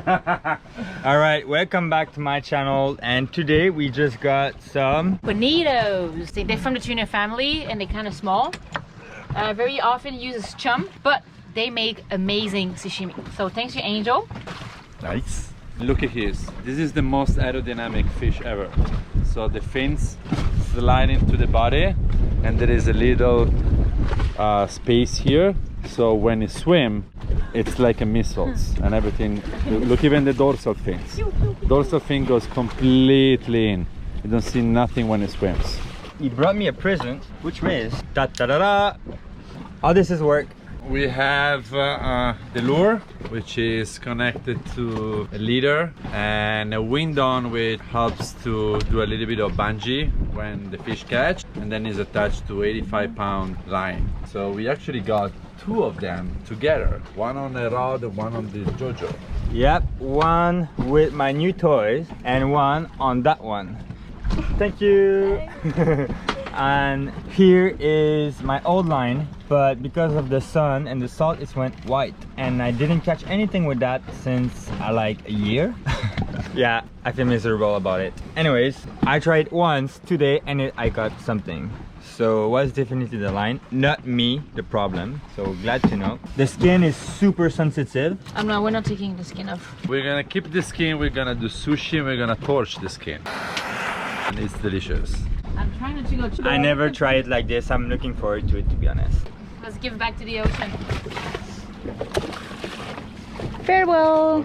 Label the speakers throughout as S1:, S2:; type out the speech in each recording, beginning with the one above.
S1: All right, welcome back to my channel, and today we just got some
S2: bonitos. They're from the tuna family and they're kind of small. Very often used as chum, but they make amazing sashimi. So thanks to Angel.
S1: nice.
S3: Look at this. This is the most aerodynamic fish ever. So the fins slide into the body, and there is a little space here. So when you swim, it's like a missiles and everything. Look, even the dorsal fins. Dorsal fin goes completely in. You don't see nothing when it swims.
S1: He brought me a present, which is da da da da. How does this work?
S3: We have the lure, which is connected to a leader, and a wind on, which helps to do a little bit of bungee when the fish catch, and then is attached to 85-pound line. So we actually got two of them together, one on the rod and one on the JoJo.
S1: Yep, one with my new toys and one on that one. Thank you. And here is my old line, but because of the sun and the salt, it went white, and I didn't catch anything with that since like a year. Yeah, I feel miserable about it. Anyways, I tried once today and I got something. So it was definitely the line, not me, the problem. So glad to know. The skin is super sensitive.
S2: No, we're not taking the skin off.
S3: We're gonna keep the skin, we're gonna do sushi, we're gonna torch the skin. And it's delicious.
S2: I'm trying not to go too
S1: I never tried it like this. I'm looking forward to it, to be honest.
S2: Let's give it back to the ocean. Farewell.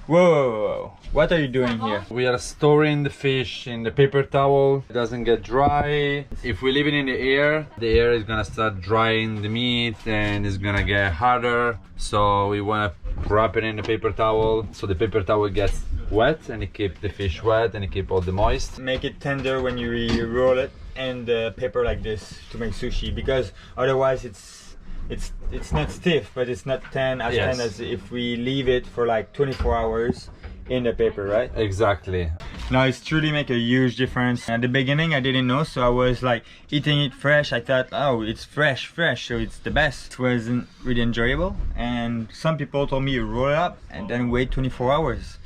S1: Whoa, what are you doing here?
S3: We are storing the fish in the paper towel. It doesn't get dry. If we leave it in the air is gonna start drying the meat and it's gonna get harder. So we wanna wrap it in the paper towel so the paper towel gets wet and it keeps the fish wet and it keeps all the moist.
S1: Make it tender when you roll it in the paper like this to make sushi, because otherwise it's not stiff, but it's not thin as if we leave it for like 24 hours in the paper, right?
S3: Exactly.
S1: Now it's truly make a huge difference. At the beginning I didn't know, so I was like eating it fresh. I thought, oh, it's fresh, so it's the best. It wasn't really enjoyable, and some people told me roll it up and then wait 24 hours.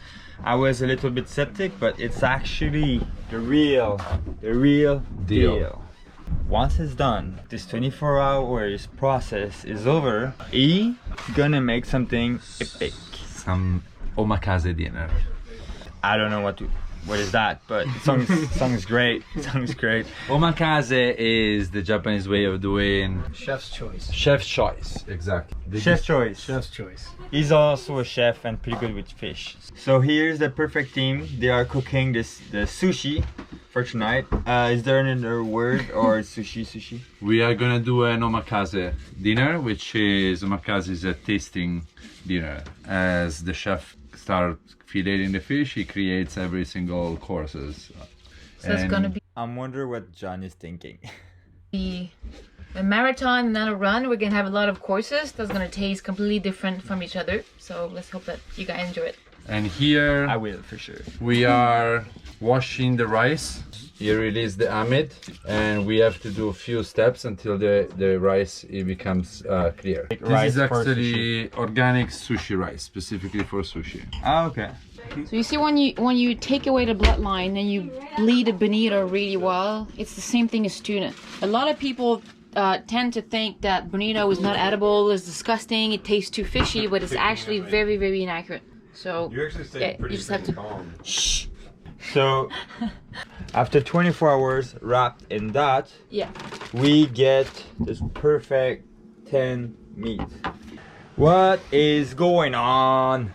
S1: I was a little bit skeptic, but it's actually the real deal. Once it's done, this 24 hours process is over, he's gonna make something epic.
S3: Some omakase dinner.
S1: I don't know what is that, but it sounds great. It sounds great.
S3: Omakase is the Japanese way of doing
S4: Chef's choice.
S3: chef's choice. Exactly.
S1: Chef's choice.
S4: Chef's choice.
S1: He's also a chef and pretty good with fish. So here's the perfect team. They are cooking the sushi for tonight. Is there another word, or sushi?
S3: We are gonna do an omakase dinner, which is omakase is a tasting dinner. As the chef starts filleting the fish, he creates every single courses.
S2: So it's gonna be
S1: I wonder what John is thinking.
S2: a marathon and then a run. We're gonna have a lot of courses that's gonna taste completely different from each other. So let's hope that you guys enjoy it.
S3: And here
S1: I will, for sure.
S3: we are washing the rice. You release the amide, and we have to do a few steps until the rice becomes clear. This is actually organic sushi rice, specifically for sushi.
S1: Ah, okay.
S2: So you see, when you take away the bloodline and you bleed the bonito really well, it's the same thing as tuna. A lot of people tend to think that bonito is not edible, is disgusting, it tastes too fishy, but it's actually very, very inaccurate. So
S5: You actually stay pretty
S2: you just have to
S5: calm.
S2: shh.
S1: So after 24 hours wrapped in that,
S2: Yeah.
S1: we get this perfect 10 meat. What is going on?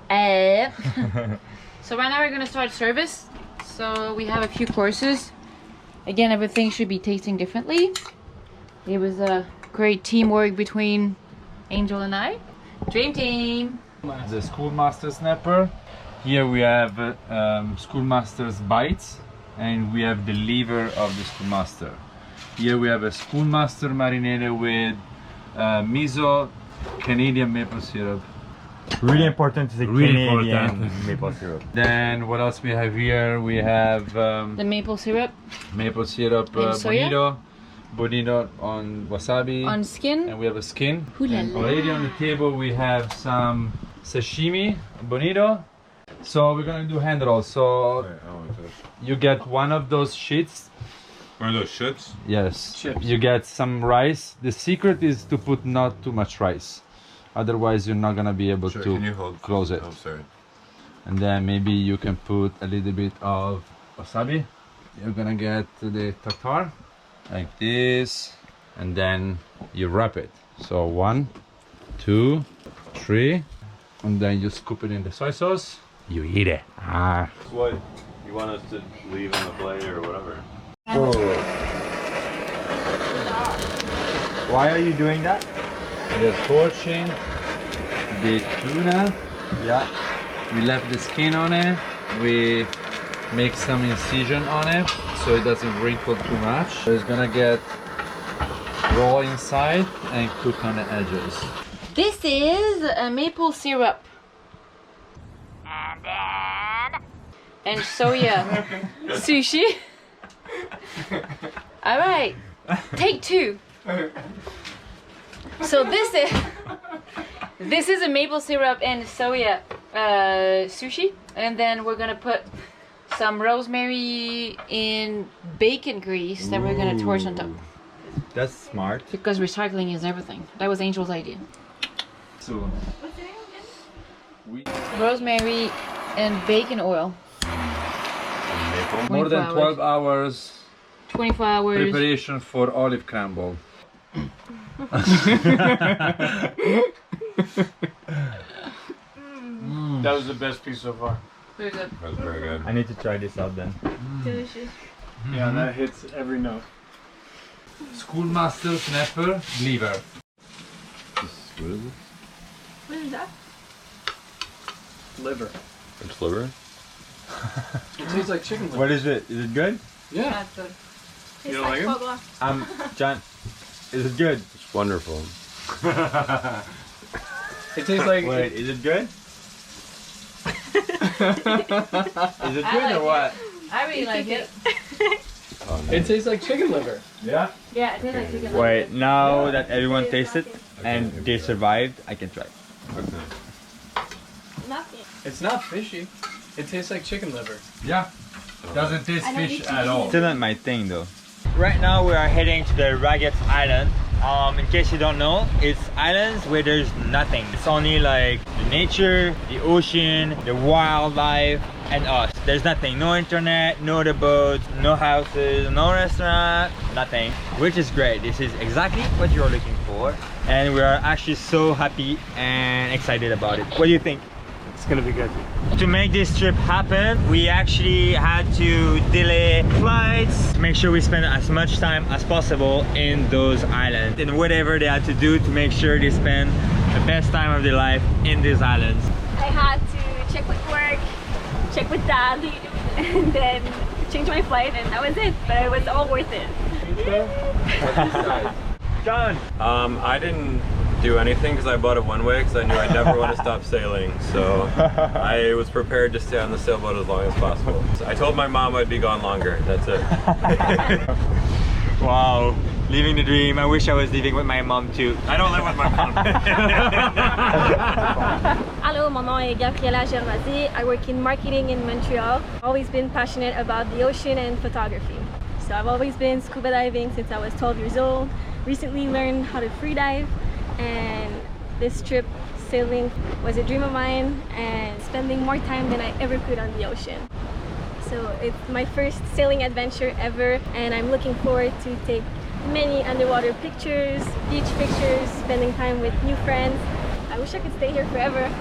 S2: So right now we're gonna start service. So we have a few courses. Again, everything should be tasting differently. It was a great teamwork between Angel and I. Dream team.
S3: The schoolmaster snapper. Here we have schoolmaster's bites, and we have the liver of the schoolmaster. Here we have a schoolmaster marinated with miso, Canadian maple syrup.
S1: Really important to the
S3: Really
S1: Canadian
S3: important.
S1: maple syrup.
S3: Then what else we have here? We have
S2: The maple syrup
S3: maple syrup
S2: And soya?
S3: bonito on wasabi,
S2: on skin.
S3: and we have a skin.
S2: Ooh la
S3: And
S2: la.
S3: already on the table we have some sashimi, bonito. So we're gonna do hand rolls. So you get one of those sheets.
S4: One of those shits?
S3: Yes.
S5: Chips.
S3: You get some rice. The secret is to put not too much rice. Otherwise you're not gonna be able
S4: Sure,
S3: to
S4: can you hold?
S3: close it.
S4: Oh, sorry.
S3: And then maybe you can put a little bit of wasabi. You're gonna get the tartar like this, and then you wrap it. So 1, 2, 3, and then you scoop it in the soy sauce. You eat it. Ah.
S6: What you want us to leave on the plate or whatever?
S1: Whoa. Why are you doing that?
S3: The torching, the tuna.
S1: Yeah.
S3: We left the skin on it. We make some incision on it so it doesn't wrinkle too much. So it's gonna get raw inside and cook on the edges.
S2: This is a maple syrup. And soya sushi. All right, take 2. So this is a maple syrup and soya sushi, and then we're gonna put some rosemary in bacon grease that we're gonna torch on top.
S1: That's smart.
S2: Because recycling is everything. That was Angel's idea.
S3: So
S2: Rosemary and bacon oil.
S3: more than 12 hours
S2: 24 hours.
S3: preparation for olive crumble.
S5: That was the best piece so far.
S2: Very good.
S4: That's very good.
S1: I need to try this out then.
S2: Delicious.
S5: Yeah, that hits every note.
S3: Schoolmaster snapper liver.
S4: What is this?
S7: What is that?
S5: Liver.
S4: It's liver?
S5: It tastes like chicken liver.
S1: What is it? Is it good?
S5: Yeah.
S2: That's good.
S5: You don't like it?
S1: John, is it good?
S4: It's wonderful.
S5: It tastes like.
S1: Wait, is it good? Is it good or what?
S2: I really like it.
S4: Oh, no.
S5: It tastes like chicken liver.
S1: Yeah.
S2: Yeah, it tastes like chicken.
S1: Wait, now that everyone tasted and they survived, I can try.
S4: Okay.
S7: Nothing.
S5: It's not fishy. It tastes like chicken liver.
S3: Yeah. Doesn't taste
S7: I don't
S3: fish
S7: need to
S3: at
S7: eat
S3: all.
S1: Still not my thing though. Right now we are heading to the Raggets Island. In case you don't know, it's islands where there's nothing. It's only like the nature, the ocean, the wildlife, and us. There's nothing. No internet, no other boats, no houses, no restaurant, nothing. Which is great. This is exactly what you're looking for. And we are actually so happy and excited about it. What do you think?
S5: It's gonna be good.
S1: To make this trip happen, we actually had to delay flights to make sure we spend as much time as possible in those islands and whatever they had to do to make sure they spend the best time of their life in these islands.
S7: I had to check with work, check with dad, and then change my flight, and that was it. But it was all worth it.
S1: John!
S6: I didn't do anything because I bought it one way because I knew I'd never want to stop sailing. So I was prepared to stay on the sailboat as long as possible. So I told my mom I'd be gone longer. That's it.
S1: Wow, living the dream. I wish I was living with my mom too.
S6: I don't live with my mom.
S7: Hello, mon nom est Gabriella Gerbasi. I work in marketing in Montreal. Always been passionate about the ocean and photography. So I've always been scuba diving since I was 12 years old. Recently learned how to free dive, and this trip sailing was a dream of mine, and spending more time than I ever could on the ocean. So it's my first sailing adventure ever, and I'm looking forward to take many underwater pictures, beach pictures, spending time with new friends. I wish I could stay here forever.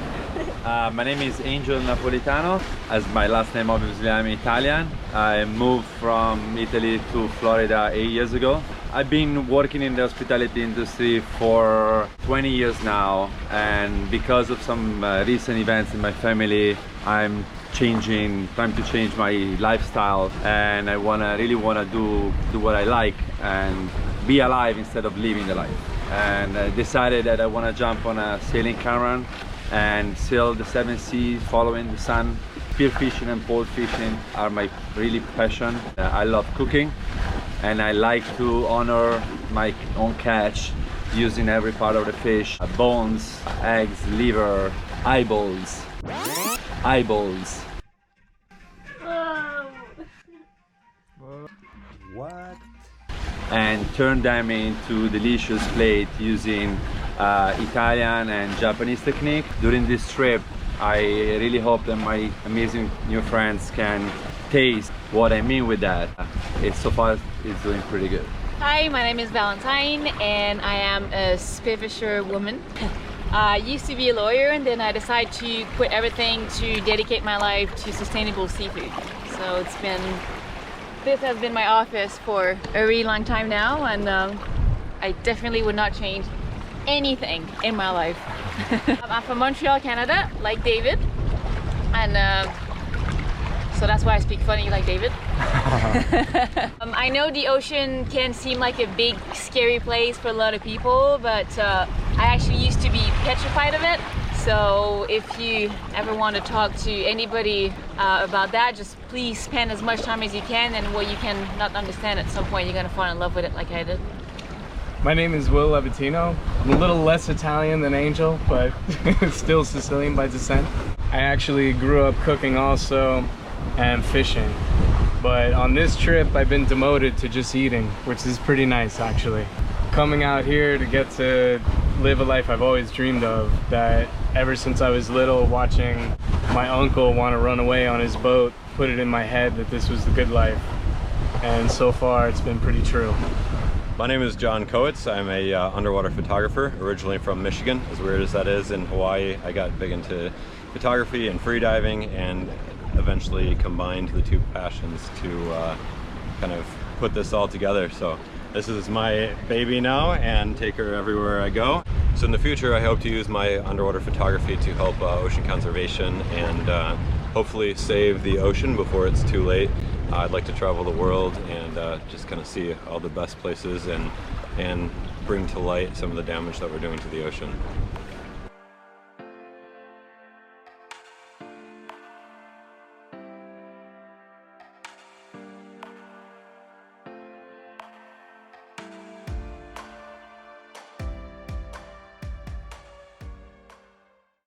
S3: My name is Angel Napolitano. As my last name, obviously I'm Italian. I moved from Italy to Florida 8 years ago. I've been working in the hospitality industry for 20 years now, and because of some recent events in my family, I'm trying to change my lifestyle, and I really wanna do what I like and be alive instead of living the life. And I decided that I wanna jump on a sailing catamaran and sail the 7 seas following the sun. Spearfishing and pole fishing are my really passion. I love cooking, and I like to honor my own catch using every part of the fish: bones, eggs, liver, eyeballs. Eyeballs.
S1: What?
S3: And turn them into delicious plate using Italian and Japanese technique. During this trip, I really hope that my amazing new friends can taste what I mean with that. So far it's doing pretty good.
S2: Hi, my name is Valentine and I am a spearfisher woman. I used to be a lawyer and then I decided to quit everything to dedicate my life to sustainable seafood. So this has been my office for a really long time now, and I definitely would not change anything in my life. I'm from Montreal, Canada, like David, and so that's why I speak funny like David. I know the ocean can seem like a big scary place for a lot of people, but I actually used to be petrified of it. So if you ever want to talk to anybody about that, just please spend as much time as you can, and what you can not understand, at some point you're going to fall in love with it like I did.
S5: My name is Levatino. I'm a little less Italian than Angel, but still Sicilian by descent. I actually grew up cooking also and fishing. But on this trip I've been demoted to just eating, which is pretty nice actually. Coming out here to get to live a life I've always dreamed of, that ever since I was little, watching my uncle want to run away on his boat, put it in my head that this was the good life. And so far it's been pretty true.
S6: My name is John Kowitz. I'm a underwater photographer, originally from Michigan. As weird as that is, in Hawaii I got big into photography and freediving, and eventually combined the two passions to kind of put this all together. So this is my baby now, and take her everywhere I go. So in the future I hope to use my underwater photography to help ocean conservation and hopefully save the ocean before it's too late. I'd like to travel the world and just kind of see all the best places and bring to light some of the damage that we're doing to the ocean.